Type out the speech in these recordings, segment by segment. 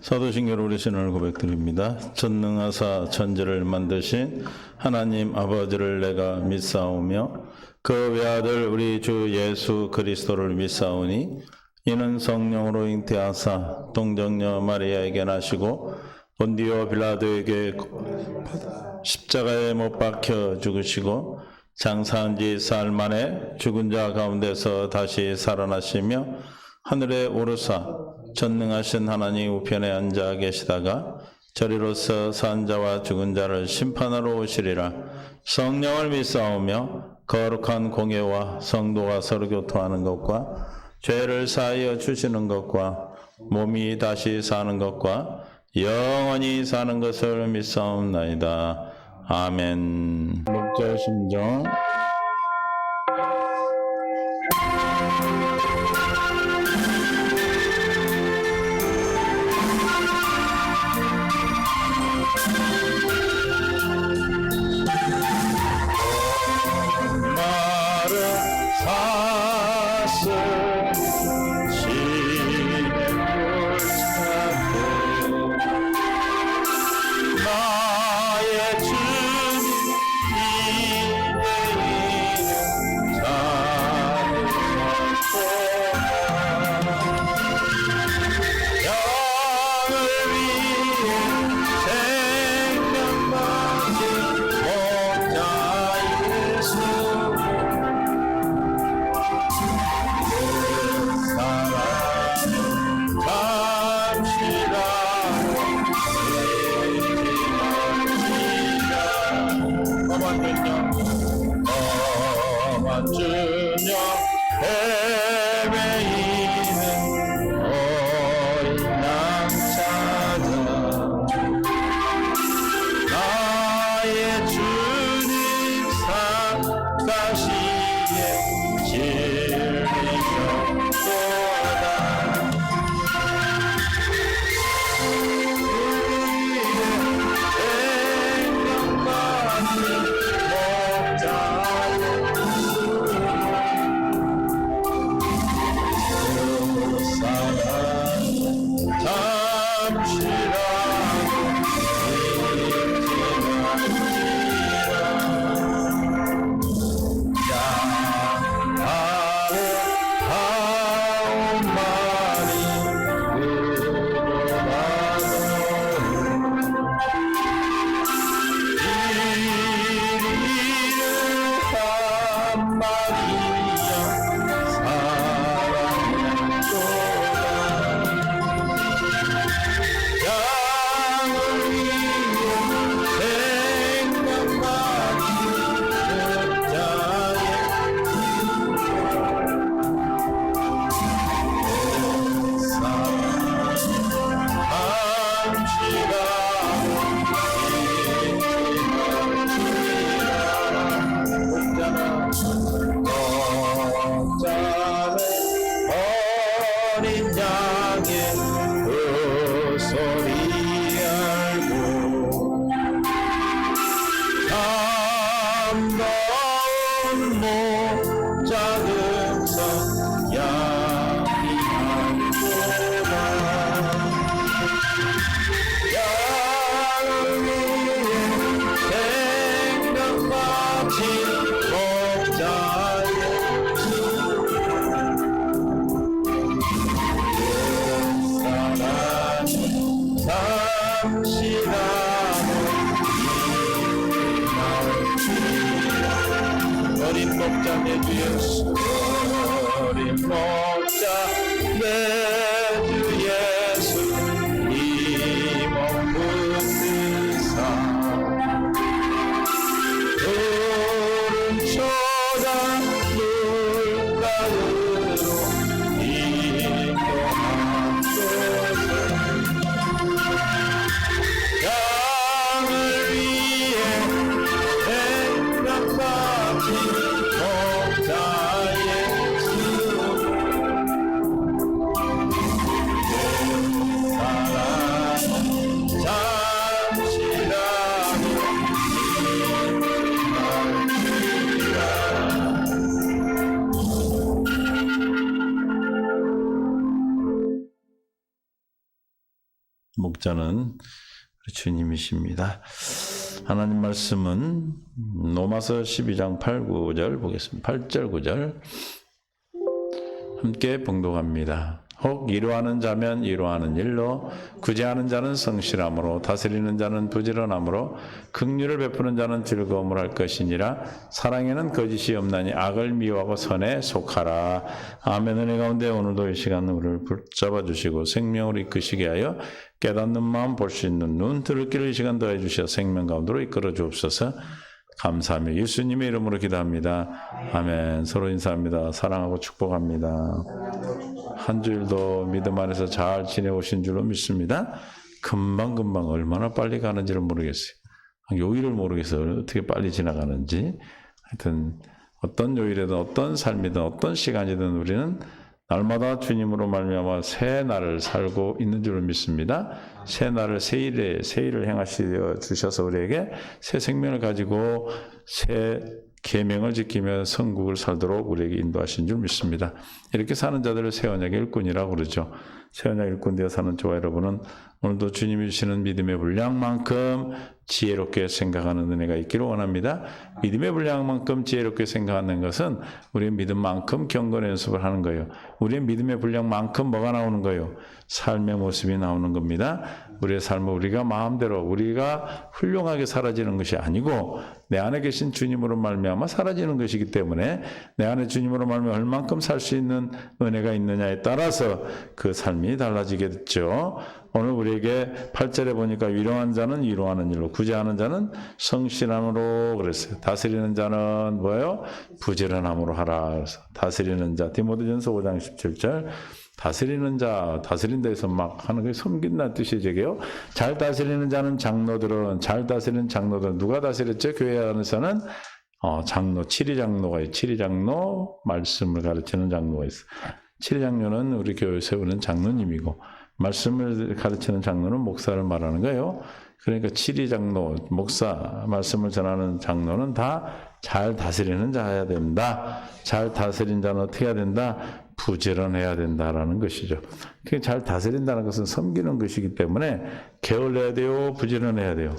사도신경으로 우리 신을 고백드립니다. 전능하사 천지를 만드신 하나님 아버지를 내가 믿사오며 그 외아들 우리 주 예수 그리스도를 믿사오니 이는 성령으로 잉태하사 동정녀 마리아에게 나시고 본디오 빌라도에게 십자가에 못 박혀 죽으시고 장사한 지 사흘 만에 죽은 자 가운데서 다시 살아나시며 하늘에 오르사 전능하신 하나님 우편에 앉아 계시다가 저리로서 산 자와 죽은 자를 심판하러 오시리라. 성령을 믿사오며 거룩한 공예와 성도가 서로 교통하는 것과 죄를 사하여 주시는 것과 몸이 다시 사는 것과 영원히 사는 것을 믿사옵나이다. 아멘. 목자 심정. 어린 목자 내 주 예수 어린 목자 내 주 예수 이 몸 붙드사 푸른 초장 물가으로 인도하소서 양을 위해 생명받은 목자의 수 목자는 우리 주님이십니다. 하나님 말씀은 로마서 12장 8, 9절 보겠습니다. 8절 9절 함께 봉독합니다. 혹 이루하는 자면 이루하는 일로, 구제하는 자는 성실함으로, 다스리는 자는 부지런함으로, 긍휼을 베푸는 자는 즐거움을 할 것이니라. 사랑에는 거짓이 없나니 악을 미워하고 선에 속하라. 아멘. 은혜 가운데 오늘도 이 시간 우리를 붙잡아 주시고 생명으로 이끄시게 하여 깨닫는 마음, 볼 수 있는 눈, 들을 길을 이 시간 더해 주시어 생명 가운데로 이끌어 주옵소서. 감사하며 예수님의 이름으로 기도합니다. 아멘. 서로 인사합니다. 사랑하고 축복합니다. 한 주일도 믿음 안에서 잘 지내오신 줄로 믿습니다. 금방금방 얼마나 빨리 가는지를 모르겠어요. 요일을 모르겠어요. 어떻게 빨리 지나가는지. 하여튼 어떤 요일이든 어떤 삶이든 어떤 시간이든 우리는 날마다 주님으로 말미암아 새 날을 살고 있는 줄을 믿습니다. 새 날을 새 일을 행하시려 주셔서 우리에게 새 생명을 가지고 새 계명을 지키며 선국을 살도록 우리에게 인도하신 줄 믿습니다. 이렇게 사는 자들을 새 언약의 일꾼이라고 그러죠. 새 언약 일꾼 되어 사는 저와 여러분은 오늘도 주님이 주시는 믿음의 분량만큼 지혜롭게 생각하는 은혜가 있기를 원합니다. 믿음의 분량만큼 지혜롭게 생각하는 것은 우리의 믿음만큼 경건 연습을 하는 거예요. 우리의 믿음의 분량만큼 뭐가 나오는 거예요? 삶의 모습이 나오는 겁니다. 우리의 삶은 우리가 마음대로 우리가 훌륭하게 사라지는 것이 아니고 내 안에 계신 주님으로 말미암아 사라지는 것이기 때문에 내 안에 주님으로 말미암아 얼만큼 살 수 있는 은혜가 있느냐에 따라서 그 삶이 달라지게 됐죠. 오늘 우리에게 8절에 보니까 위로한 자는 위로하는 일로, 구제하는 자는 성실함으로 그랬어요. 다스리는 자는 뭐예요? 부지런함으로 하라. 그래서 다스리는 자, 디모데전서 5장 17절. 다스리는 자, 다스린다 해서 막 하는 게 섬긴다는 뜻이죠. 잘 다스리는 자는 잘 다스리는 장로들은 누가 다스렸죠? 교회 안에서는 장로, 7위 장로가 있어요. 7위 장로, 말씀을 가르치는 장로가 있어요. 7위 장로는 우리 교회 세우는 장로님이고, 말씀을 가르치는 장로는 목사를 말하는 거예요. 그러니까 7위 장로, 목사, 말씀을 전하는 장로는 다 잘 다스리는 자여야 된다. 잘 다스린 자는 어떻게 해야 된다? 부지런해야 된다라는 것이죠. 잘 다스린다는 것은 섬기는 것이기 때문에 게을러야 돼요? 부지런해야 돼요?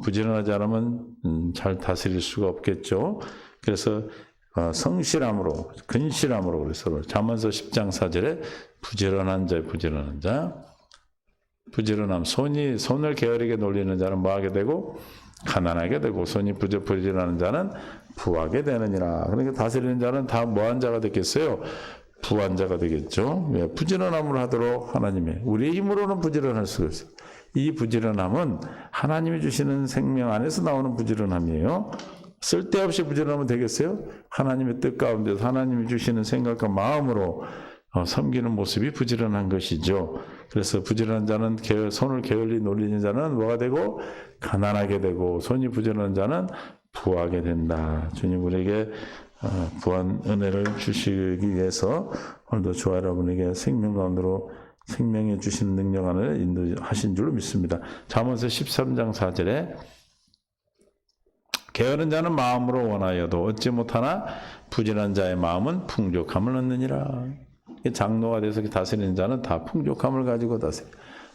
부지런하지 않으면 잘 다스릴 수가 없겠죠. 그래서 성실함으로, 근실함으로 그래서 잠언서 10장 4절에 부지런한 자, 부지런함, 손을 게으르게 놀리는 자는 뭐하게 되고 가난하게 되고 손이 부지런하는 자는 부하게 되느니라. 그러니까 다스리는 자는 다 뭐한 자가 되겠어요? 부한 자가 되겠죠. 부지런함을 하도록 하나님의 우리의 힘으로는 부지런할 수가 없어요. 이 부지런함은 하나님이 주시는 생명 안에서 나오는 부지런함이에요. 쓸데없이 부지런하면 되겠어요? 하나님의 뜻 가운데서 하나님이 주시는 생각과 마음으로 섬기는 모습이 부지런한 것이죠. 그래서 부지런한 자는 손을 게을리 놀리는 자는 뭐가 되고 가난하게 되고 손이 부지런한 자는 부하게 된다. 주님 우리에게 부한 은혜를 주시기 위해서 오늘도 저와 여러분에게 생명 가운데로 생명해 주시는 능력 안을 인도하신 줄로 믿습니다. 잠언서 13장 4절에 게으른 자는 마음으로 원하여도 얻지 못하나 부지런한 자의 마음은 풍족함을 얻느니라. 장로가 돼서 다스리는 자는 다 풍족함을 가지고 다스려요.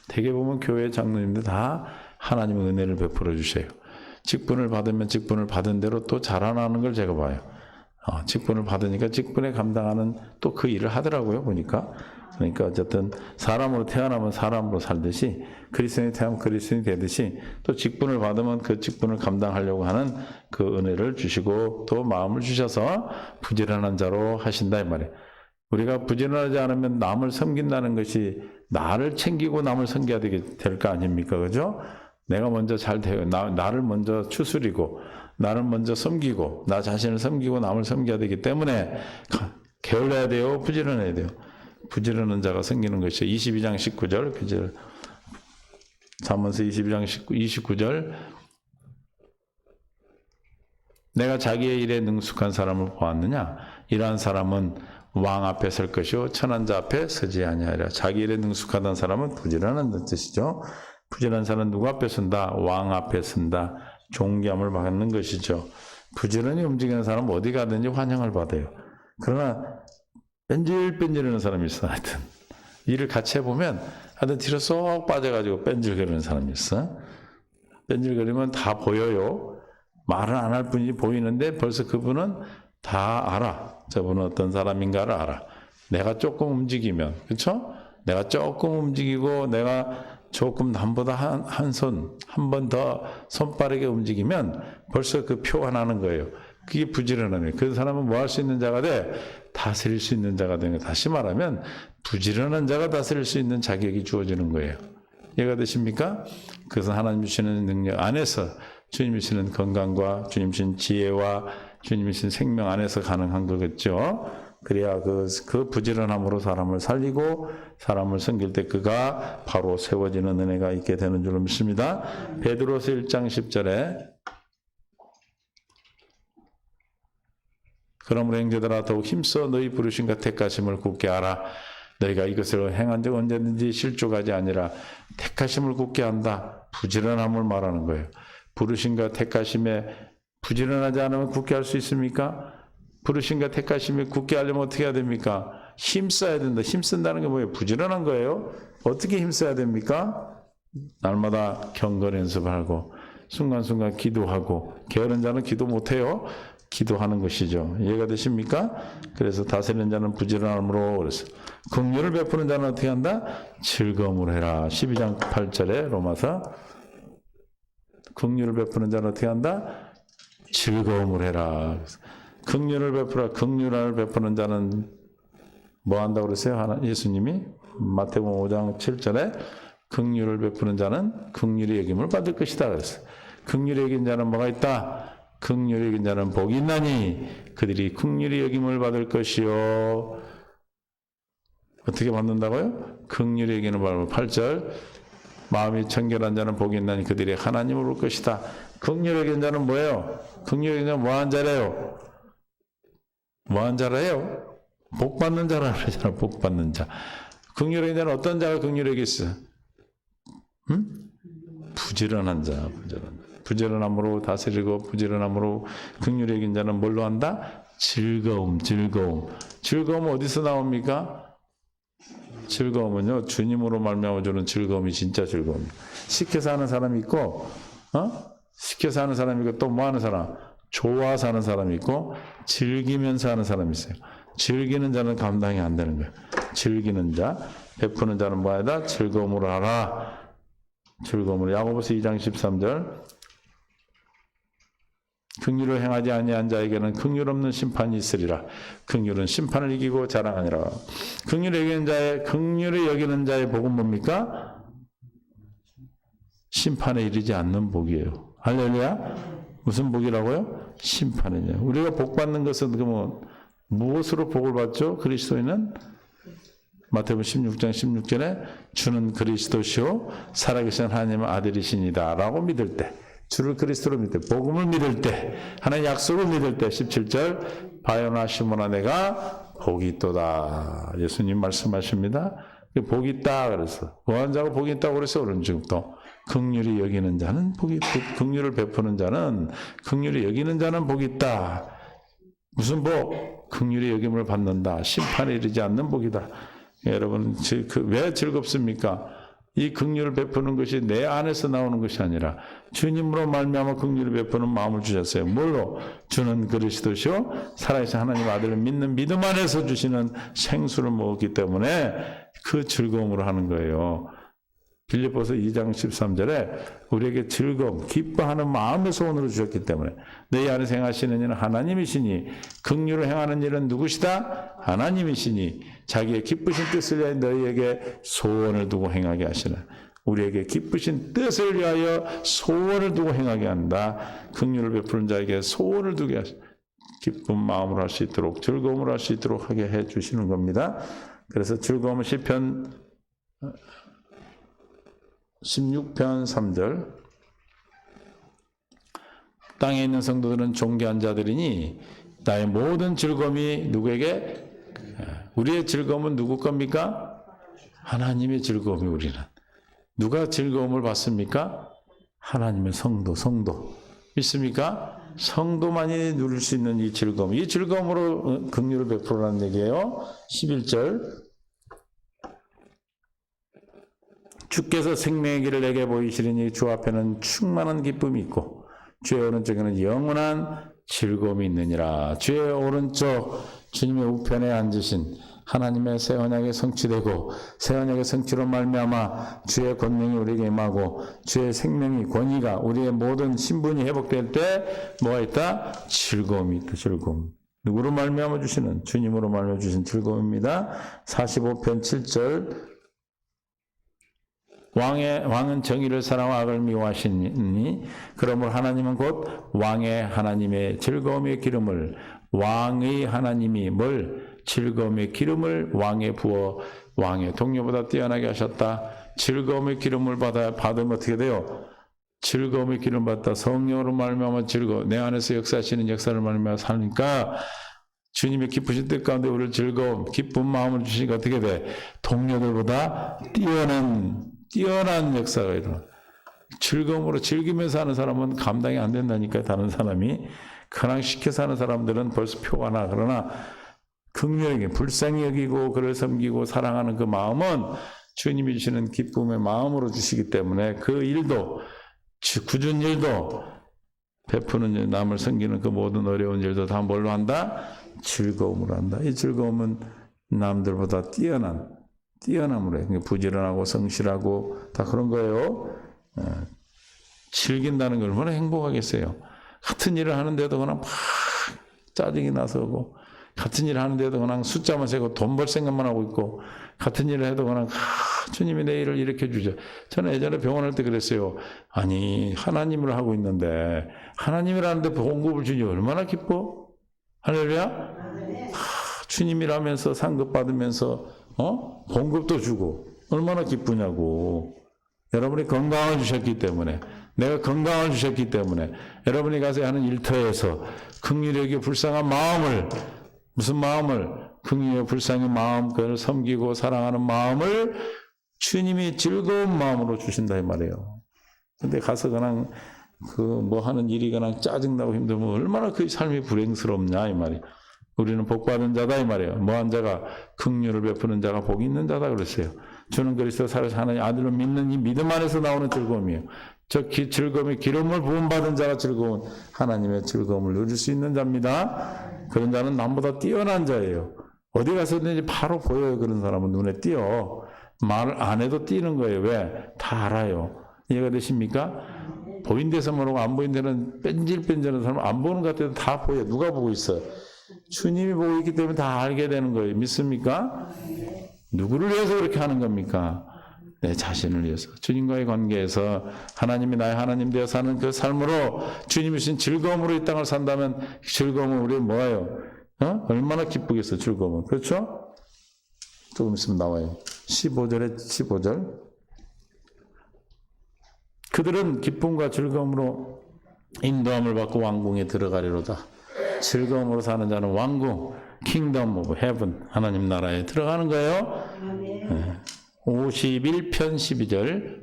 대개 보면 교회 장로님들 다 하나님의 은혜를 베풀어 주세요. 직분을 받으면 직분을 받은 대로 또 자라나는 걸 제가 봐요. 직분을 받으니까 직분에 감당하는 또 그 일을 하더라고요, 보니까. 그러니까 어쨌든 사람으로 태어나면 사람으로 살듯이 그리스도인이 태어나면 그리스도인이 되듯이 또 직분을 받으면 그 직분을 감당하려고 하는 그 은혜를 주시고 또 마음을 주셔서 부지런한 자로 하신다 이 말이에요. 우리가 부지런하지 않으면 남을 섬긴다는 것이 나를 챙기고 남을 섬겨야 될 거 아닙니까? 그죠? 내가 먼저 나를 먼저 추스리고 나를 먼저 섬기고 나 자신을 섬기고 남을 섬겨야 되기 때문에 게을러야 돼요? 부지런해야 돼요? 부지런한 자가 생기는 것이죠. 22장 19절 그죠? 잠언서 22장 29절 내가 자기의 일에 능숙한 사람을 보았느냐? 이러한 사람은 왕 앞에 설 것이요 천한 자 앞에 서지 아니하리라. 자기 일에 능숙하다는 사람은 부지런한 뜻이죠. 부지런한 사람은 누구 앞에 선다? 왕 앞에 선다. 존귀함을 받는 것이죠. 부지런히 움직이는 사람은 어디 가든지 환영을 받아요. 그러나 뺀질뺀질하는 사람이 있어. 하여튼 일을 같이 해보면 하여튼 뒤로 쏙 빠져가지고 뺀질거리는 사람이 있어. 뺀질거리면 다 보여요. 말은 안 할 뿐이지 보이는데 벌써 그분은 다 알아. 저분은 어떤 사람인가를 알아. 내가 조금 움직이면, 그렇죠? 내가 조금 움직이고 내가 조금 남보다 한 번 더 손빠르게 움직이면 벌써 그 표가 나는 거예요. 그게 부지런함이에요. 그 사람은 뭐 할 수 있는 자가 돼? 다스릴 수 있는 자가 되는 거예요. 다시 말하면 부지런한 자가 다스릴 수 있는 자격이 주어지는 거예요. 이해가 되십니까? 그래서 하나님 주시는 능력 안에서 주님 주시는 건강과 주님 주신 지혜와 주님 주신 생명 안에서 가능한 거겠죠. 그래야 그 부지런함으로 사람을 살리고 사람을 섬길 때 그가 바로 세워지는 은혜가 있게 되는 줄로 믿습니다. 베드로서 1장 10절에 그러므로 형제들아 더욱 힘써 너희 부르심과 택하심을 굳게 알아. 너희가 이것을 행한 적 언제든지 실족하지 아니라 택하심을 굳게 한다. 부지런함을 말하는 거예요. 부르심과 택하심에 부지런하지 않으면 굳게 할 수 있습니까? 부르심과 택하심에 굳게 하려면 어떻게 해야 됩니까? 힘써야 된다. 힘쓴다는 게 뭐예요? 부지런한 거예요. 어떻게 힘써야 됩니까? 날마다 경건 연습하고 순간순간 기도하고 게으른 자는 기도 못해요. 기도하는 것이죠. 이해가 되십니까? 그래서 다스리는 자는 부지런함으로 그래서 긍휼을 베푸는 자는 어떻게 한다? 즐거움으로 해라. 12장 8절에 로마서 긍휼을 베푸는 자는 어떻게 한다? 즐거움으로 해라. 긍휼을 베푸라. 긍휼을 베푸는 자는 뭐 한다고 그랬어요? 예수님이 마태복음 5장 7절에 긍휼을 베푸는 자는 긍휼히 여김을 받을 것이다 그랬어요. 긍휼히 여긴 자는 뭐가 있다? 긍휼히 여긴 자는 복이 있나니 그들이 긍휼히 여김을 받을 것이요. 어떻게 받는다고요? 긍휼히 여기는 바로 8절 마음이 청결한 자는 복이 있나니 그들이 하나님을 볼 것이다. 긍휼히 여긴 자는 뭐예요? 긍휼히 여긴 자는 뭐한 자래요? 뭐한 자래요? 복 받는 자라 그러잖아. 복 받는 자. 긍휼히 여긴 자는 어떤 자가 긍휼히 여겼어? 부지런한 자. 부지런함으로 다스리고 부지런함으로 긍휼히 여긴 자는 뭘로 한다? 즐거움. 즐거움은 어디서 나옵니까? 즐거움은요. 주님으로 말미암아 주는 즐거움이 진짜 즐거움이에요. 시켜서 하는 사람이 있고 시켜서 하는 사람이 있고 또 뭐 하는 사람? 좋아서 하는 사람이 있고 즐기면서 하는 사람이 있어요. 즐기는 자는 감당이 안 되는 거예요. 즐기는 자, 베푸는 자는 뭐하다? 즐거움으로 하라. 즐거움으로. 야고보서 2장 13절 긍휼을 행하지 아니한 자에게는 긍휼 없는 심판이 있으리라. 긍휼은 심판을 이기고 자랑하니라. 긍휼을 여기는 자의 복은 뭡니까? 심판에 이르지 않는 복이에요. 할렐루야. 무슨 복이라고요? 심판이냐. 우리가 복 받는 것은 그러면 무엇으로 복을 받죠? 그리스도인은 마태복음 16장 16절에 주는 그리스도시요 살아계신 하나님의 아들이시니다 라고 믿을 때 주를 그리스도로 믿을 때 복음을 믿을 때 하나님의 약속을 믿을 때 17절 바요나 시몬아 내가 복이 있도다. 예수님 말씀하십니다. 복이 있다 그래서 뭐한 자가 복이 있다고 그래서 오른쪽 또 긍휼히 여기는 자는 복이 있고 긍휼을 베푸는 자는 긍휼히 여기는 자는 복이 있다. 무슨 복? 긍휼히 여김을 받는다. 심판에 이르지 않는 복이다. 여러분 왜 즐겁습니까? 이 긍휼을 베푸는 것이 내 안에서 나오는 것이 아니라 주님으로 말미암아 긍휼을 베푸는 마음을 주셨어요. 뭘로? 주는 그리스도시요 살아계신 하나님 아들을 믿는 믿음 안에서 주시는 생수를 먹었기 때문에 그 즐거움으로 하는 거예요. 빌립보서 2장 13절에 우리에게 즐거움, 기뻐하는 마음의 소원으로 주셨기 때문에 너희 안에서 행하시는 일은 하나님이시니 긍휼을 행하는 일은 누구시다? 하나님이시니 자기의 기쁘신 뜻을 위하여 너희에게 소원을 두고 행하게 하시는 우리에게 기쁘신 뜻을 위하여 소원을 두고 행하게 한다. 긍휼을 베푸는 자에게 소원을 두게 하시는 기쁜 마음으로 할 수 있도록 즐거움으로 할 수 있도록 하게 해주시는 겁니다. 그래서 즐거움은 시편 16편 3절 땅에 있는 성도들은 존귀한 자들이니 나의 모든 즐거움이 누구에게? 우리의 즐거움은 누구 겁니까? 하나님의 즐거움이 우리는. 누가 즐거움을 받습니까? 하나님의 성도. 믿습니까? 성도만이 누릴 수 있는 이 즐거움. 이 즐거움으로 긍휼을 베풀으라는 얘기예요. 11절 주께서 생명의 길을 내게 보이시리니 주 앞에는 충만한 기쁨이 있고 주의 오른쪽에는 영원한 즐거움이 있느니라. 주의 오른쪽 주님의 우편에 앉으신 하나님의 새 언약이 성취되고 새 언약의 성취로 말미암아 주의 권능이 우리에게 임하고 주의 생명이 권위가 우리의 모든 신분이 회복될 때 뭐가 있다? 즐거움이 있다. 즐거움. 누구로 말미암아 주시는? 주님으로 말미암아 주신 즐거움입니다. 45편 7절 왕은 정의를 사랑하고 악을 미워하시니 그러므로 하나님은 곧 왕의 하나님의 즐거움의 기름을 왕의 하나님이 뭘? 즐거움의 기름을 왕에 부어 왕의 동료보다 뛰어나게 하셨다. 즐거움의 기름을 받으면 어떻게 돼요? 즐거움의 기름 받다. 성령으로 말미암아 즐거워. 내 안에서 역사하시는 역사를 말미암아 사니까 주님의 기쁘신 뜻 가운데 우리를 즐거움, 기쁜 마음을 주시니까 어떻게 돼? 동료들보다 뛰어난 역사가 일어나. 즐거움으로 즐기면서 하는 사람은 감당이 안 된다니까 다른 사람이. 그냥 시켜서 하는 사람들은 벌써 표가 나. 그러나 긍휼하게 불쌍히 여기고 그를 섬기고 사랑하는 그 마음은 주님이 주시는 기쁨의 마음으로 주시기 때문에 그 일도 굳은 일도 베푸는 일, 남을 섬기는 그 모든 어려운 일도 다 뭘로 한다? 즐거움으로 한다. 이 즐거움은 남들보다 뛰어남으로 해. 부지런하고 성실하고 다 그런 거예요. 즐긴다는 걸 얼마나 행복하겠어요. 같은 일을 하는데도 그냥 막 짜증이 나서 같은 일을 하는데도 그냥 숫자만 세고 돈 벌 생각만 하고 있고 같은 일을 해도 그냥 주님이 내 일을 일으켜 주죠. 저는 예전에 병원 할 때 그랬어요. 아니 하나님을 하고 있는데 하나님이라는데 봉급을 주니 얼마나 기뻐? 할렐루야? 주님이라면서 상급 받으면서 봉급도 주고 얼마나 기쁘냐고. 여러분이 건강을 주셨기 때문에 내가 건강을 주셨기 때문에 여러분이 가서 하는 일터에서 긍휼하게 불쌍한 마음을 무슨 마음을? 긍휼하게 불쌍한 마음, 그를 섬기고 사랑하는 마음을 주님이 즐거운 마음으로 주신다 이 말이에요. 근데 가서 그냥 뭐 하는 일이 그냥 짜증나고 힘들면 얼마나 그 삶이 불행스럽냐 이 말이에요. 우리는 복받은 자다 이 말이에요. 뭐한 자가 긍휼을 베푸는 자가 복이 있는 자다 그랬어요. 주는 그리스도 살아서 하나님 아들을 믿는 이 믿음 안에서 나오는 즐거움이에요. 저 즐거움의 기름을 부음받은 자가 즐거운 하나님의 즐거움을 누릴 수 있는 자입니다. 그런 자는 남보다 뛰어난 자예요. 어디 가서든지 바로 보여요. 그런 사람은 눈에 띄어. 말을 안 해도 띄는 거예요. 왜? 다 알아요. 이해가 되십니까? 보인 데서 모르고 안 보인 데는 뺀질뺀질한 사람 안 보는 것 같아도 다 보여. 누가 보고 있어요? 주님이 보고 있기 때문에 다 알게 되는 거예요. 믿습니까? 누구를 위해서 그렇게 하는 겁니까? 내 자신을 위해서. 주님과의 관계에서 하나님이 나의 하나님 되어 사는 그 삶으로 주님이 주신 즐거움으로 이 땅을 산다면 즐거움은 우리 뭐예요? 얼마나 기쁘겠어요. 즐거움은. 그렇죠? 조금 있으면 나와요. 15절. 그들은 기쁨과 즐거움으로 인도함을 받고 왕궁에 들어가리로다. 즐거움으로 사는 자는 왕궁, 킹덤 오브 헤븐, 하나님 나라에 들어가는 거예요. 네. 51편 12절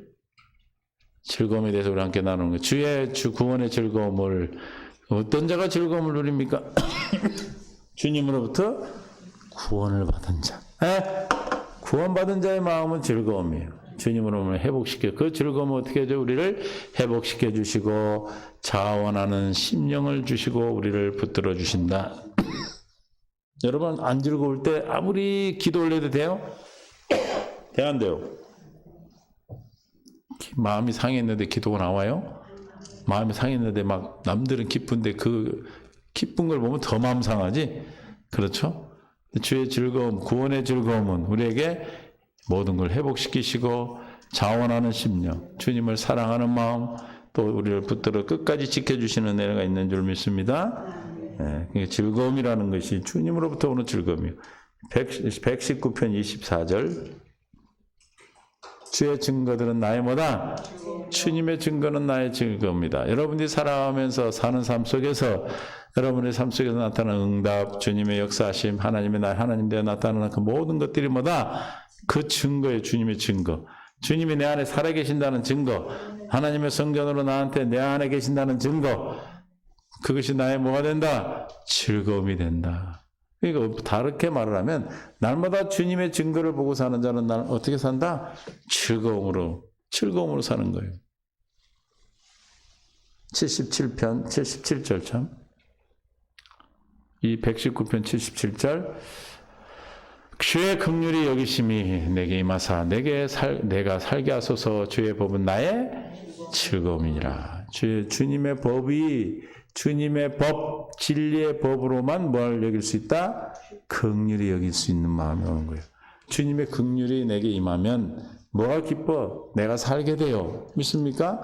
즐거움에 대해서 우리 함께 나누는 거예요. 주 구원의 즐거움을 어떤 자가 즐거움을 누립니까? 주님으로부터 구원을 받은 자. 구원받은 자의 마음은 즐거움이에요. 주님으로 회복시켜 그 즐거움은 어떻게 하죠? 우리를 회복시켜 주시고 자원하는 심령을 주시고 우리를 붙들어 주신다. 여러분 안 즐거울 때 아무리 기도 올려도 돼요? 안 돼요. 마음이 상했는데 기도가 나와요? 마음이 상했는데 막 남들은 기쁜데 그 기쁜 걸 보면 더 마음 상하지? 그렇죠? 주의 즐거움, 구원의 즐거움은 우리에게 모든 걸 회복시키시고 자원하는 심령, 주님을 사랑하는 마음, 또 우리를 붙들어 끝까지 지켜주시는 은혜가 있는 줄 믿습니다. 네, 즐거움이라는 것이 주님으로부터 오는 즐거움이에요. 119편 24절 주의 증거들은 나의 뭐다? 주님의 증거는 나의 증거입니다. 여러분들이 살아가면서 사는 삶 속에서 여러분의 삶 속에서 나타나는 응답, 주님의 역사하심, 하나님의 나 하나님 되어 나타나는 그 모든 것들이 뭐다? 그 증거예요. 주님의 증거. 주님이 내 안에 살아계신다는 증거, 하나님의 성전으로 나한테 내 안에 계신다는 증거, 그것이 나의 뭐가 된다? 즐거움이 된다. 그러니까 다르게 말을 하면 날마다 주님의 증거를 보고 사는 자는 나는 어떻게 산다? 즐거움으로 즐거움으로 사는 거예요. 77편 77절 참. 이 119편 77절. 주의 긍휼이 여기심이 내게 임하사 내가 살게 하소서. 주의 법은 나의 즐거움이니라. 주님의 법이 주님의 법, 진리의 법으로만 뭘 여길 수 있다? 긍휼히 여길 수 있는 마음이 오는 거예요. 주님의 긍휼이 내게 임하면 뭐가 기뻐? 내가 살게 돼요. 믿습니까?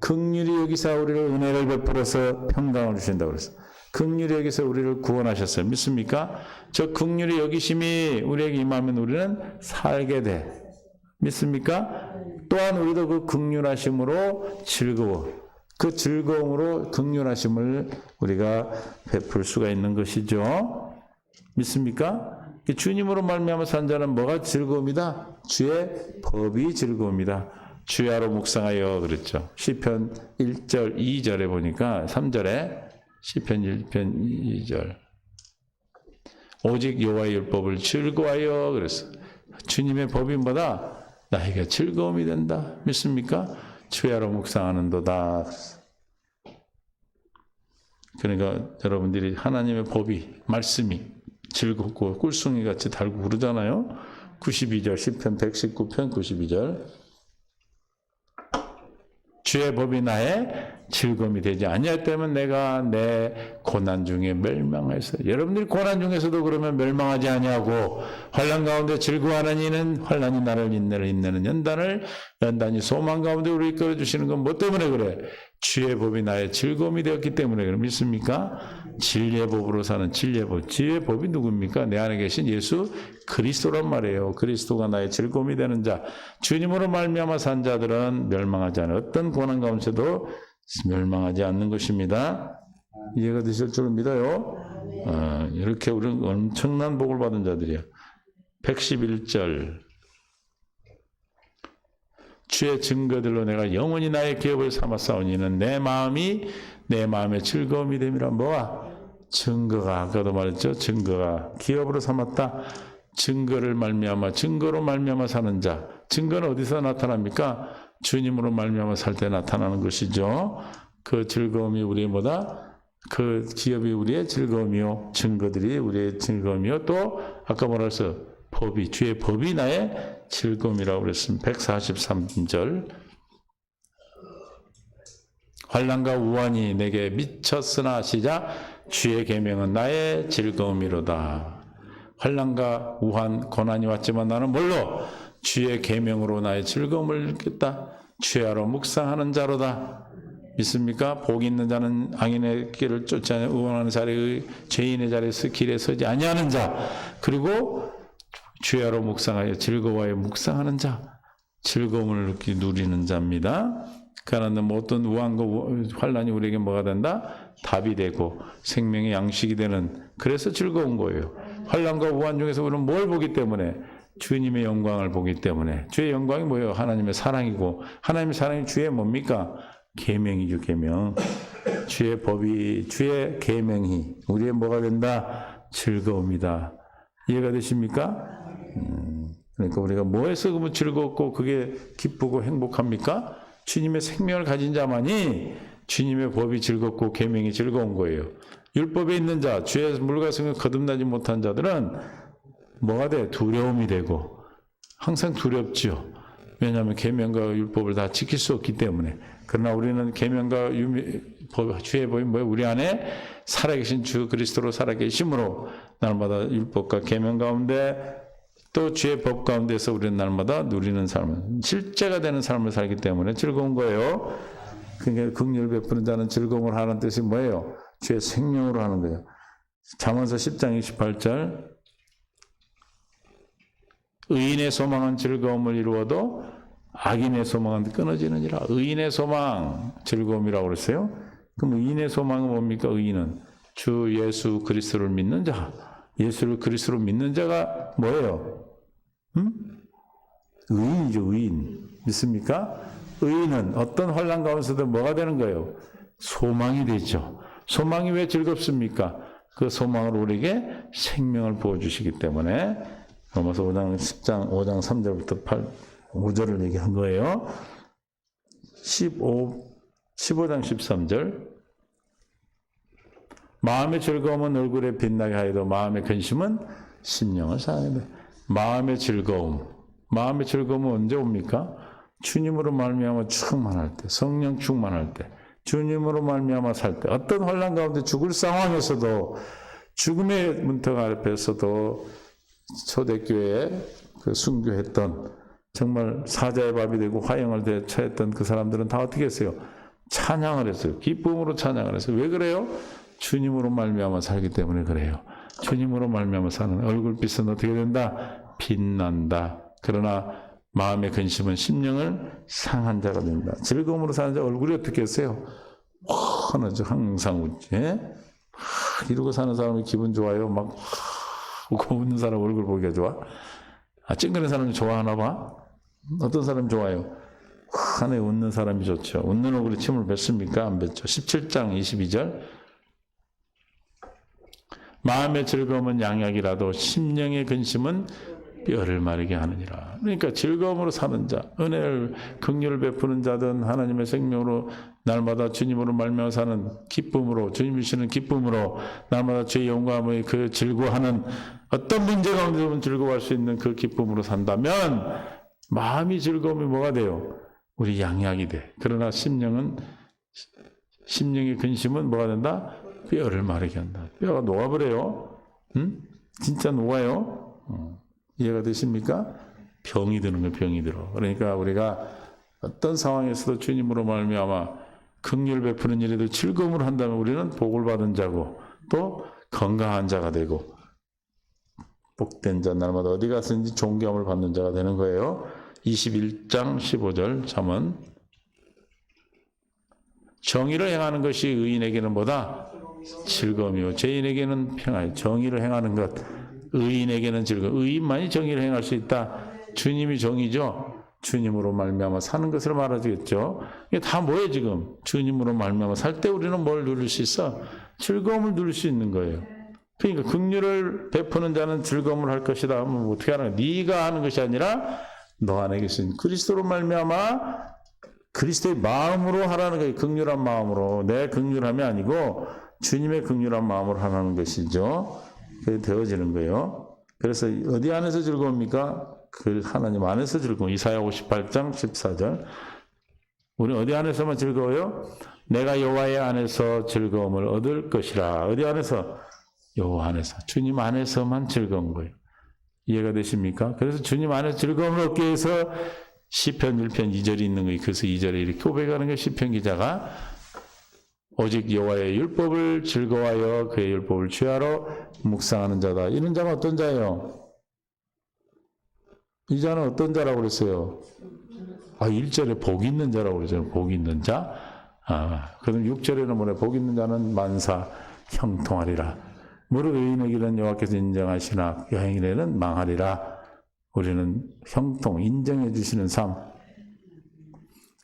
긍휼히 여기사 우리를 은혜를 베풀어서 평강을 주신다고 그랬어요. 긍휼히 여기서 우리를 구원하셨어요. 믿습니까? 저 긍휼히 여기심이 우리에게 임하면 우리는 살게 돼. 믿습니까? 또한 우리도 그 긍휼하심으로 즐거워. 그 즐거움으로 긍휼하심을 우리가 베풀 수가 있는 것이죠. 믿습니까? 주님으로 말미암아 산 자는 뭐가 즐거움이다? 주의 법이 즐거움이다. 주야로 묵상하여 그랬죠. 시편 1절 2절에 보니까 3절에 시편 1편 2절 오직 여호와의 율법을 즐거워하여 그랬어. 주님의 법이 뭐다? 나에게 즐거움이 된다. 믿습니까? 주야로 묵상하는도다. 그러니까 여러분들이 하나님의 법이 말씀이 즐겁고 꿀송이 같이 달고 그러잖아요. 92절 시편 119편 92절 주의 법이 나의 즐거움이 되지 아니할 때면 내가 내 고난 중에 멸망하였어요. 여러분들이 고난 중에서도 그러면 멸망하지 아니하고 환난 가운데 즐거워하는 이는 환난이 나를 인내는 연단이 소망 가운데 우리 이끌어 주시는 건 뭐 때문에 그래? 주의 법이 나의 즐거움이 되었기 때문에 그래. 믿습니까? 진리의 법으로 사는 진리의 법. 진리의 법이 누굽니까? 내 안에 계신 예수 그리스도란 말이에요. 그리스도가 나의 즐거움이 되는 자. 주님으로 말미암아 산 자들은 멸망하지 않아요. 어떤 고난 가운데도 멸망하지 않는 것입니다. 이해가 되실 줄 믿어요. 이렇게 우리는 엄청난 복을 받은 자들이야. 111절 주의 증거들로 내가 영원히 나의 기업을 삼았사오니는 내 마음의 즐거움이 됨이라. 뭐야? 증거가 아까도 말했죠. 증거가 기업으로 삼았다. 증거로 말미암아 사는 자. 증거는 어디서 나타납니까? 주님으로 말미암아 살 때 나타나는 것이죠. 그 즐거움이 우리의 뭐다? 그 기업이 우리의 즐거움이요. 증거들이 우리의 즐거움이요. 또 아까 뭐라 했어? 주의 법이 나의 즐거움이라고 그랬습니다. 143절 환난과 우환이 내게 미쳤으나 시작 주의 계명은 나의 즐거움이로다. 환난과 우환 고난이 왔지만 나는 뭘로? 주의 계명으로 나의 즐거움을 느꼈다. 주야로 묵상하는 자로다. 믿습니까? 복 있는 자는 악인의 길을 쫓지 않아 의원하는 자리의 죄인의 자리에서 길에 서지 아니하는 자. 그리고 주야로 묵상하여 즐거워하여 묵상하는 자. 즐거움을 누리는 자입니다. 그러나 어떤 우환과 환난이 우리에게 뭐가 된다? 답이 되고 생명의 양식이 되는, 그래서 즐거운 거예요. 환난과 우환 중에서 우리는 뭘 보기 때문에? 주님의 영광을 보기 때문에. 주의 영광이 뭐예요? 하나님의 사랑이고, 하나님의 사랑이 주의 뭡니까? 계명이죠. 계명. 주의 법이, 주의 계명이 우리의 뭐가 된다? 즐거움이다. 이해가 되십니까? 그러니까 우리가 뭐에서 그러면 즐겁고 그게 기쁘고 행복합니까? 주님의 생명을 가진 자만이 주님의 법이 즐겁고 계명이 즐거운 거예요. 율법에 있는 자, 주의 물과성을 거듭나지 못한 자들은 뭐가 돼? 두려움이 되고 항상 두렵죠. 왜냐하면 계명과 율법을 다 지킬 수 없기 때문에. 그러나 우리는 계명과 주의 법이 뭐예요? 우리 안에 살아계신 주 그리스도로 살아계심으로 날마다 율법과 계명 가운데 또 주의 법 가운데서 우리는 날마다 누리는 삶을, 실제가 되는 삶을 살기 때문에 즐거운 거예요. 그러니까 긍휼 베푸는 자는 즐거움을 하는 뜻이 뭐예요? 주의 생명으로 하는 거예요. 잠언서 10장 28절 의인의 소망은 즐거움을 이루어도 악인의 소망은 끊어지느니라. 의인의 소망, 즐거움이라고 그랬어요. 그럼 의인의 소망은 뭡니까? 의인은 주 예수 그리스도를 믿는 자. 예수를 그리스도로 믿는 자가 뭐예요? 의인이죠. 의인. 믿습니까? 의인은 어떤 환난 가운데서도 뭐가 되는 거예요? 소망이 되죠. 소망이 왜 즐겁습니까? 그 소망으로 우리에게 생명을 부어주시기 때문에. 로마서 5장 3절부터 5절을 얘기한 거예요. 15장 13절. 마음의 즐거움은 얼굴에 빛나게 하여도 마음의 근심은 심령을 상하게 돼. 마음의 즐거움은 언제 옵니까? 주님으로 말미암아 충만할 때, 성령 충만할 때, 주님으로 말미암아 살 때, 어떤 혼란 가운데 죽을 상황에서도, 죽음의 문턱 앞에서도 초대교회에 그 순교했던, 정말 사자의 밥이 되고 화형을 처했던 그 사람들은 다 어떻게 했어요? 찬양을 했어요. 기쁨으로 찬양을 했어요. 왜 그래요? 주님으로 말미암아 살기 때문에 그래요. 주님으로 말미암아 사는 얼굴빛은 어떻게 된다? 빛난다. 그러나 마음의 근심은 심령을 상한 자가 된다. 즐거움으로 사는 자 얼굴이 어떻게 했어요? 환하죠. 항상 웃지. 이러고 사는 사람이 기분 좋아요. 막 웃고 웃는 사람 얼굴 보기가 좋아? 찡그린 사람이 좋아하나 봐? 어떤 사람이 좋아요? 환하게 웃는 사람이 좋죠. 웃는 얼굴에 침을 뱉습니까? 안 뱉죠. 17장 22절. 마음의 즐거움은 양약이라도 심령의 근심은 뼈를 마르게 하느니라. 그러니까 즐거움으로 사는 자, 은혜를 긍휼을 베푸는 자든 하나님의 생명으로 날마다 주님으로 말미암아 사는 기쁨으로, 주님이 주시는 기쁨으로 날마다 주의 영광을 그 즐거워하는 어떤 문제 가운데서는 즐거워할 수 있는 그 기쁨으로 산다면 마음이 즐거움이 뭐가 돼요? 우리 양약이 돼. 그러나 심령의 근심은 뭐가 된다? 뼈를 마르게 한다. 뼈가 녹아버려요. 응? 진짜 녹아요. 이해가 되십니까? 병이 드는 거예요. 병이 들어. 그러니까 우리가 어떤 상황에서도 주님으로 말미암아 긍휼 베푸는 일에도 즐거움을 한다면 우리는 복을 받은 자고 또 건강한 자가 되고 복된 자, 날마다 어디 가서든지 존경을 받는 자가 되는 거예요. 21장 15절 잠언. 정의를 행하는 것이 의인에게는 뭐다? 즐거움이요 죄인에게는 평화요. 정의를 행하는 것, 의인에게는 즐거움. 의인만이 정의를 행할 수 있다. 주님이 정의죠. 주님으로 말미암아 사는 것을 말하겠죠. 이게 다 뭐예요 지금? 주님으로 말미암아 살 때 우리는 뭘 누릴 수 있어? 즐거움을 누릴 수 있는 거예요. 그러니까 긍휼을 베푸는 자는 즐거움을 할 것이다 하면 어떻게 하는 거야? 네가 하는 것이 아니라 너 안에 계신 그리스도로 말미암아 그리스도의 마음으로 하라는 거예요. 긍휼한 마음으로. 내 긍휼함이 아니고 주님의 긍휼한 마음으로 하라는 것이죠. 그게 되어지는 거예요. 그래서 어디 안에서 즐거웁니까? 그 하나님 안에서 즐거움. 이사야 58장 14절. 우리 어디 안에서만 즐거워요? 내가 여호와의 안에서 즐거움을 얻을 것이라. 어디 안에서? 여호와 안에서. 주님 안에서만 즐거운 거예요. 이해가 되십니까? 그래서 주님 안에서 즐거움을 얻기 위해서 시편 1편 2절이 있는 거예요. 그래서 2절에 이렇게 고백하는 게 시편 기자가 오직 여호와의 율법을 즐거워하여 그의 율법을 취하러 묵상하는 자다. 이런 자가 어떤 자예요? 이 자는 어떤 자라고 그랬어요? 1절에 복 있는 자라고 그랬어요. 복 있는 자. 그럼 6절에는 뭐래? 복 있는 자는 만사 형통하리라. 무릇 의인에게는 여호와께서 인정하시나 여행인에는 망하리라. 우리는 형통, 인정해 주시는 삶.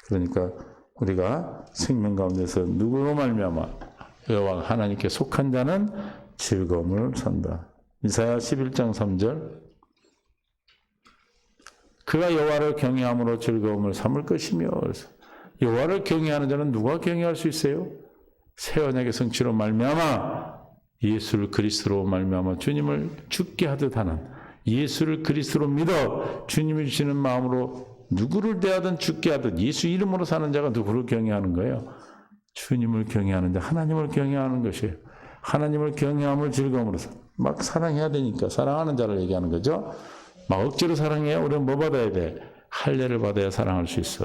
그러니까 우리가 생명 가운데서 누구로 말미암아 여호와 하나님께 속한 자는 즐거움을 산다. 이사야 11장 3절. 그가 여호와를 경외함으로 즐거움을 삼을 것이며. 여호와를 경외하는 자는 누가 경외할 수 있어요? 새 언약의 성취로 말미암아 예수를 그리스도로 말미암아 주님을 죽게 하듯 하는, 예수를 그리스도로 믿어 주님이 주시는 마음으로 누구를 대하든 죽게 하듯 예수 이름으로 사는 자가 누구를 경외하는 거예요? 주님을 경외하는 자, 하나님을 경외하는 것이에요. 하나님을 경외함을 즐거움으로 막 사랑해야 되니까 사랑하는 자를 얘기하는 거죠. 막 억지로 사랑해야 우리는 뭐 받아야 돼? 할례를 받아야 사랑할 수 있어.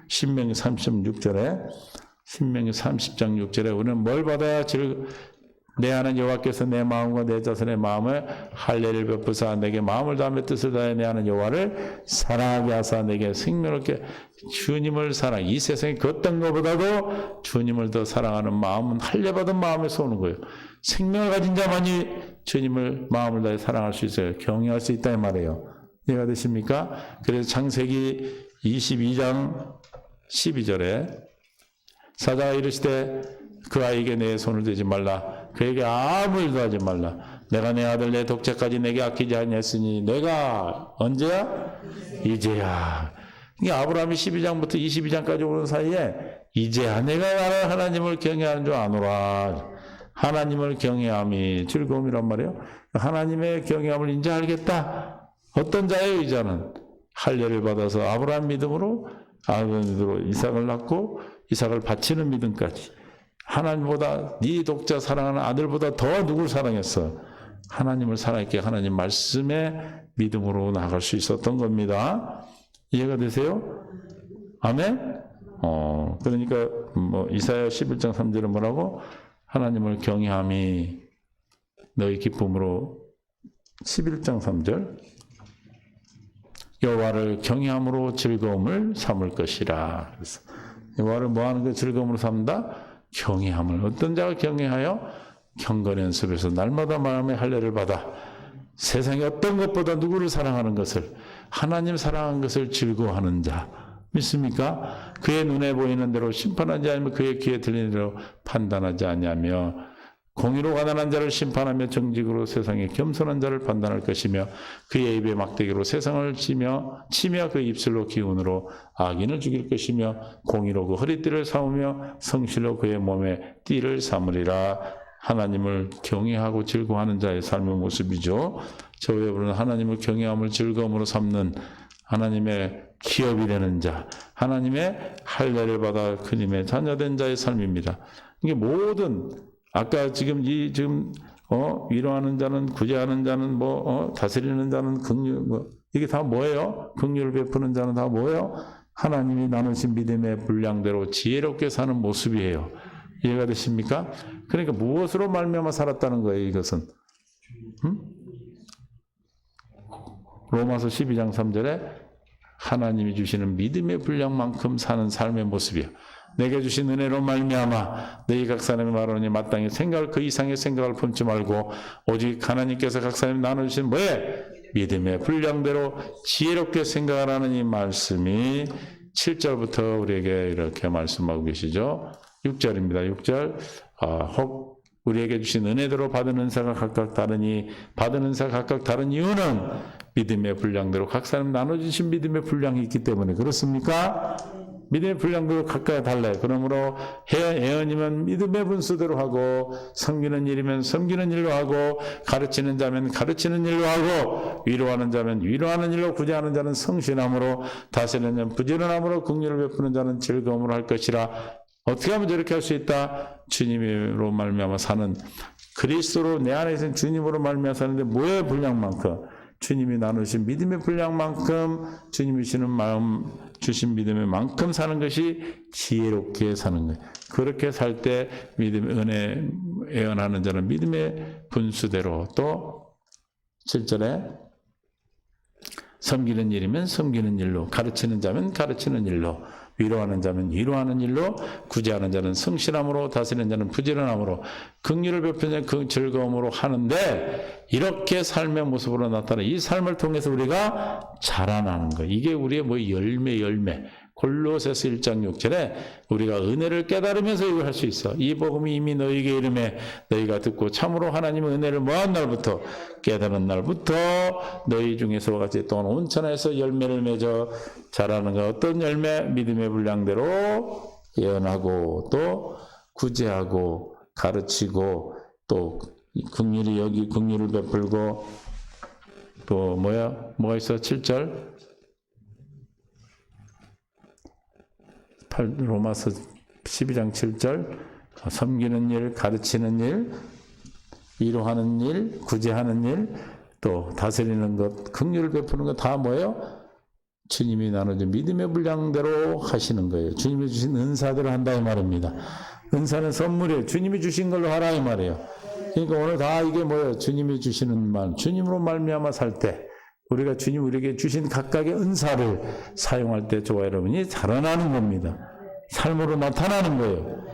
신명기 36절에 신명기 30장 6절에 우리는 뭘 받아야 내 하나님 여호와께서 내 마음과 내 자손의 마음을 할례를 베푸사 내게 마음을 다하며 뜻을 다해 내 하나님 여호와를 사랑하게 하사 내게 생명을 얻게. 주님을 사랑, 이 세상에 그 어떤 것보다도 주님을 더 사랑하는 마음은 할례 받은 마음에서 오는 거예요. 생명을 가진 자만이 주님을 마음을 다해 사랑할 수 있어요. 경외할 수 있다 이 말이에요. 이해가 되십니까? 그래서 창세기 22장 12절에 사자가 이르시되 그 아이에게 내 손을 대지 말라. 그에게 아무 일도 하지 말라. 내가 내 아들 내 독자까지 내게 아끼지 아니했으니 내가 언제야? 이제야. 이게 아브라함이 12장부터 22장까지 오는 사이에 이제야 내가 하나님을 경외하는 줄 아노라. 하나님을 경외함이 즐거움이란 말이에요. 하나님의 경외함을 이제 알겠다. 어떤 자예요, 이자는? 할례를 받아서 아브라함 믿음으로 이삭을 낳고 이삭을 바치는 믿음까지. 하나님보다 네 독자 사랑하는 아들보다 더 누굴 사랑했어? 하나님을 사랑했기에 하나님 말씀에 믿음으로 나아갈 수 있었던 겁니다. 이해가 되세요? 아멘? 그러니까 이사야 11장 3절은 뭐라고? 하나님을 경외함이 너희 기쁨으로 11장 3절 여호와를 경외함으로 즐거움을 삼을 것이라. 그래서 여호와를 뭐하는 거 즐거움으로 삼다? 경외함을. 어떤 자가 경외하여 경건 연습에서 날마다 마음의 할례를 받아 세상에 어떤 것보다 누구를 사랑하는 것을 하나님 사랑하는 것을 즐거워하는 자 믿습니까? 그의 눈에 보이는 대로 심판하지 않으며 그의 귀에 들리는 대로 판단하지 아니하며 공의로 가난한 자를 심판하며 정직으로 세상에 겸손한 자를 판단할 것이며 그의 입에 막대기로 세상을 치며 그 입술로 기운으로 악인을 죽일 것이며 공의로 그 허리띠를 삼으며 성실로 그의 몸에 띠를 삼으리라. 하나님을 경외하고 즐거워하는 자의 삶의 모습이죠. 저 위에 부르는 하나님을 경외함을 즐거움으로 삼는 하나님의 기업이 되는 자, 하나님의 할례를 받아 그님의 자녀된 자의 삶입니다. 이게 모든 아까 지금 위로하는 자는 구제하는 자는 다스리는 자는 긍휼 이게 다 뭐예요? 긍휼을 베푸는 자는 다 뭐예요? 하나님이 나누신 믿음의 분량대로 지혜롭게 사는 모습이에요. 이해가 되십니까? 그러니까 무엇으로 말미암아 살았다는 거예요, 이것은. 로마서 12장 3절에 하나님이 주시는 믿음의 분량만큼 사는 삶의 모습이야. 내게 주신 은혜로 말미암아 너희 각 사람이 말하니 마땅히 생각을 그 이상의 생각을 품지 말고 오직 하나님께서 각 사람이 나눠주신 뭐에? 믿음의 분량대로 지혜롭게 생각하라는 이 말씀이 7절부터 우리에게 이렇게 말씀하고 계시죠. 6절입니다. 6절 혹 우리에게 주신 은혜대로 받은 은사가 각각 다르니 받은 은사가 각각 다른 이유는 믿음의 분량대로 각 사람 나눠주신 믿음의 분량이 있기 때문에 그렇습니까? 믿음의 분량도 각각 달라요. 그러므로 예언이면 믿음의 분수대로 하고 섬기는 일이면 섬기는 일로 하고 가르치는 자면 가르치는 일로 하고 위로하는 자면 위로하는 일로 구제하는 자는 성실함으로 다스리는 자는 부지런함으로 긍휼을 베푸는 자는 즐거움으로 할 것이라. 어떻게 하면 저렇게 할 수 있다? 주님으로 말미암아 사는 그리스도로 내 안에 있는 주님으로 말미암아 사는데 뭐의 분량만큼? 주님이 나누신 믿음의 분량만큼 주님이 주시는 마음 주신 믿음의 만큼 사는 것이 지혜롭게 사는 거예요. 그렇게 살 때 믿음 은혜 예언하는 자는 믿음의 분수대로 또 7절에 섬기는 일이면 섬기는 일로 가르치는 자면 가르치는 일로 위로하는 자면 위로하는 일로 구제하는 자는 성실함으로 다스리는 자는 부지런함으로 긍휼을 베푸는 그 즐거움으로 하는데 이렇게 삶의 모습으로 나타나 이 삶을 통해서 우리가 자라나는 거예요. 이게 우리의 열매 골로새서 1장 6절에 우리가 은혜를 깨달으면서 이걸 할 수 있어. 이 복음이 이미 너희에게 이름에 너희가 듣고 참으로 하나님의 은혜를 뭐한 날부터 깨달은 날부터 너희 중에서와 같이 또한 온천에서 열매를 맺어 자라는 것. 어떤 열매? 믿음의 분량대로 예언하고 또 구제하고 가르치고 또 긍휼히 여기 긍휼을 베풀고 또 뭐가 있어? 7절 로마서 12장 7절 섬기는 일, 가르치는 일, 위로하는 일, 구제하는 일, 또 다스리는 것, 긍휼을 베푸는 것 다 뭐예요? 주님이 나눠준 믿음의 분량대로 하시는 거예요. 주님이 주신 은사대로 한다 이 말입니다. 은사는 선물이에요. 주님이 주신 걸로 하라 이 말이에요. 그러니까 오늘 다 이게 뭐예요? 주님이 주시는 말, 주님으로 말미암아 살 때 우리가 주님 우리에게 주신 각각의 은사를 사용할 때 저와 여러분이 자라나는 겁니다. 삶으로 나타나는 거예요.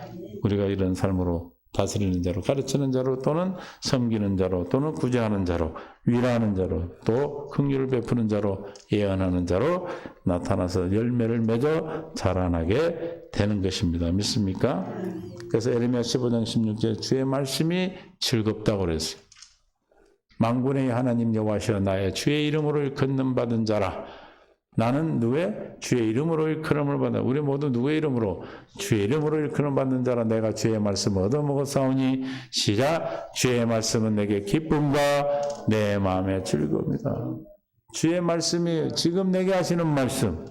우리가 이런 삶으로 다스리는 자로 가르치는 자로 또는 섬기는 자로 또는 구제하는 자로 위로하는 자로 또 긍휼을 베푸는 자로 예언하는 자로 나타나서 열매를 맺어 자라나게 되는 것입니다. 믿습니까? 그래서 에레미야 15장 16절 주의 말씀이 즐겁다고 그랬어요. 만군의 하나님 여호와시여 나의 주의 이름으로 일컫는 받은 자라. 나는 누구의? 주의 이름으로 일컬음을 받는, 우리 모두 누구의 이름으로? 주의 이름으로 일컬음 받는 자라. 내가 주의 말씀을 얻어먹었사오니 시작. 주의 말씀은 내게 기쁨과 내 마음의 즐거움이다. 주의 말씀이 지금 내게 하시는 말씀,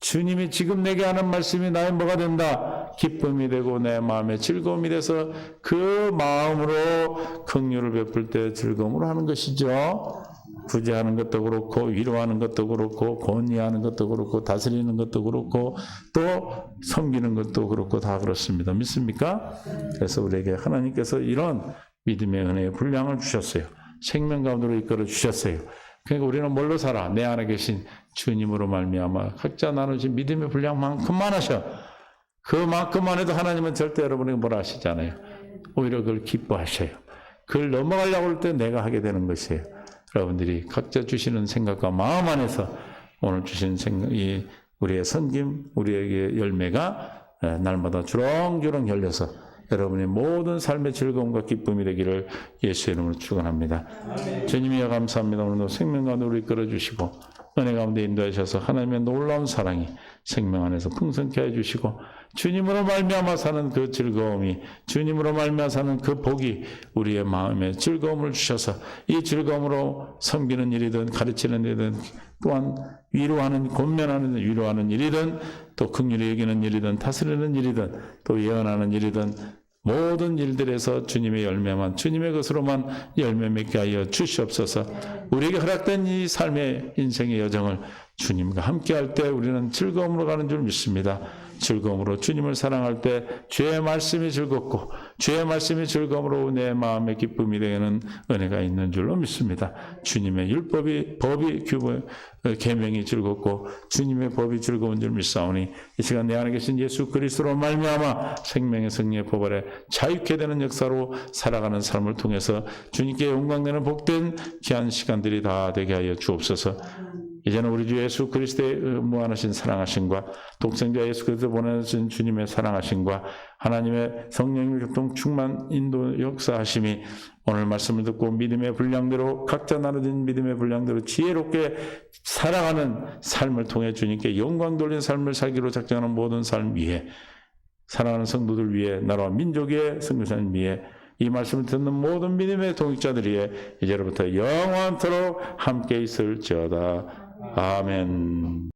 주님이 지금 내게 하는 말씀이 나의 뭐가 된다? 기쁨이 되고 내 마음의 즐거움이 돼서 그 마음으로 긍휼을 베풀 때 즐거움으로 하는 것이죠. 구제하는 것도 그렇고 위로하는 것도 그렇고 권위하는 것도 그렇고 다스리는 것도 그렇고 또 섬기는 것도 그렇고 다 그렇습니다. 믿습니까? 그래서 우리에게 하나님께서 이런 믿음의 은혜의 분량을 주셨어요. 생명 가운데로 이끌어 주셨어요. 그러니까 우리는 뭘로 살아? 내 안에 계신 주님으로 말미암아 각자 나누신 믿음의 분량만큼만 하셔. 그만큼만 해도 하나님은 절대 여러분에게 뭐라 하시지 않아요. 오히려 그걸 기뻐하셔요. 그걸 넘어가려고 할 때 내가 하게 되는 것이에요. 여러분들이 각자 주시는 생각과 마음 안에서 오늘 주신 생각이 우리의 섬김, 우리에게 열매가 날마다 주렁주렁 열려서 여러분의 모든 삶의 즐거움과 기쁨이 되기를 예수의 이름으로 축원합니다. 주님이여 감사합니다. 오늘도 생명 가운데 우리 이끌어주시고 은혜 가운데 인도하셔서 하나님의 놀라운 사랑이 생명 안에서 풍성케 해주시고 주님으로 말미암아 사는 그 즐거움이, 주님으로 말미암아 사는 그 복이 우리의 마음에 즐거움을 주셔서 이 즐거움으로 섬기는 일이든 가르치는 일이든 또한 위로하는, 권면하는 위로하는 일이든 또 긍휼히 여기는 일이든 다스리는 일이든 또 예언하는 일이든 모든 일들에서 주님의 열매만, 주님의 것으로만 열매 맺게 하여 주시옵소서. 우리에게 허락된 이 삶의 인생의 여정을 주님과 함께 할 때 우리는 즐거움으로 가는 줄 믿습니다. 즐거움으로 주님을 사랑할 때 주의 말씀이 즐겁고 주의 말씀이 즐거움으로 내 마음의 기쁨이 되는 은혜가 있는 줄로 믿습니다. 주님의 율법이, 법이, 계명이 즐겁고 주님의 법이 즐거운 줄 믿사오니 이 시간 내 안에 계신 예수 그리스도로 말미암아 생명의 승리의 법 아래 자유케 되는 역사로 살아가는 삶을 통해서 주님께 영광되는 복된 귀한 시간들이 다 되게 하여 주옵소서. 이제는 우리 주 예수 그리스도의 무한하신 사랑하심과 독생자 예수 그리스도 보내신 주님의 사랑하심과 하나님의 성령의 교통 충만 인도 역사하심이 오늘 말씀을 듣고 믿음의 분량대로 각자 나눠진 믿음의 분량대로 지혜롭게 살아가는 삶을 통해 주님께 영광 돌린 삶을 살기로 작정하는 모든 삶 위에 사랑하는 성도들 위해 나라와 민족 위에 선교사님 위해 이 말씀을 듣는 모든 믿음의 동역자들 위해 이제로부터 영원토록 함께 있을지어다. 아멘.